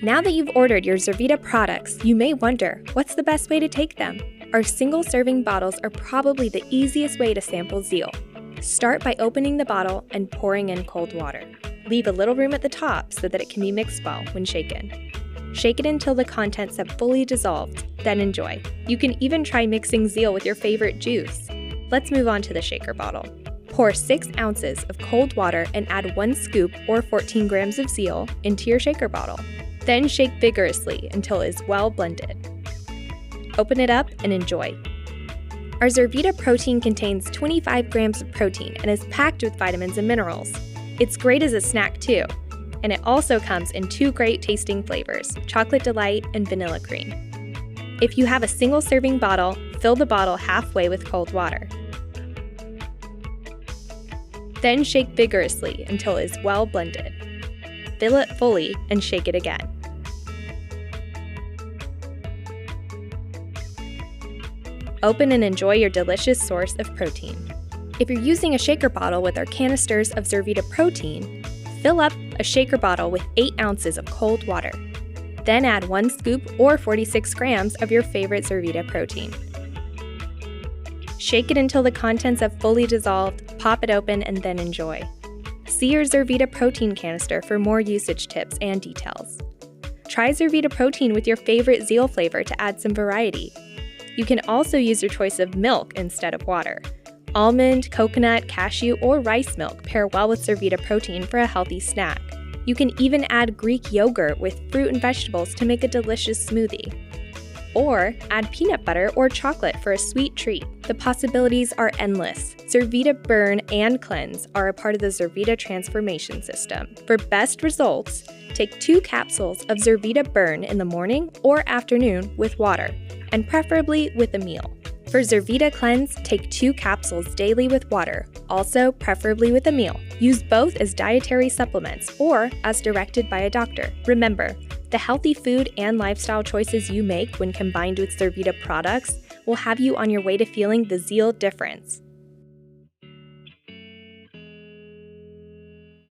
Now that you've ordered your Zurvita products, you may wonder, what's the best way to take them? Our single-serving bottles are probably the easiest way to sample Zeal. Start by opening the bottle and pouring in cold water. Leave a little room at the top so that it can be mixed well when shaken. Shake it until the contents have fully dissolved, then enjoy. You can even try mixing Zeal with your favorite juice. Let's move on to the shaker bottle. Pour 6 ounces of cold water and add 1 scoop or 14 grams of Zeal into your shaker bottle. Then shake vigorously until it is well blended. Open it up and enjoy. Our Zurvita protein contains 25 grams of protein and is packed with vitamins and minerals. It's great as a snack too, and it also comes in 2 great tasting flavors, Chocolate Delight and Vanilla Cream. If you have a single serving bottle, fill the bottle halfway with cold water. Then shake vigorously until it is well blended. Fill it fully and shake it again. Open and enjoy your delicious source of protein. If you're using a shaker bottle with our canisters of Zurvita protein, fill up a shaker bottle with 8 ounces of cold water. Then add 1 scoop or 46 grams of your favorite Zurvita protein. Shake it until the contents have fully dissolved, pop it open, and then enjoy. See your Zurvita protein canister for more usage tips and details. Try Zurvita protein with your favorite Zeal flavor to add some variety. You can also use your choice of milk instead of water. Almond, coconut, cashew, or rice milk pair well with Zurvita protein for a healthy snack. You can even add Greek yogurt with fruit and vegetables to make a delicious smoothie. Or add peanut butter or chocolate for a sweet treat. The possibilities are endless. Zurvita Burn and Cleanse are a part of the Zurvita transformation system. For best results, take 2 capsules of Zurvita Burn in the morning or afternoon with water, and preferably with a meal. For Zurvita Cleanse, take 2 capsules daily with water, also preferably with a meal. Use both as dietary supplements or as directed by a doctor. Remember, the healthy food and lifestyle choices you make when combined with Zurvita products will have you on your way to feeling the Zeal difference.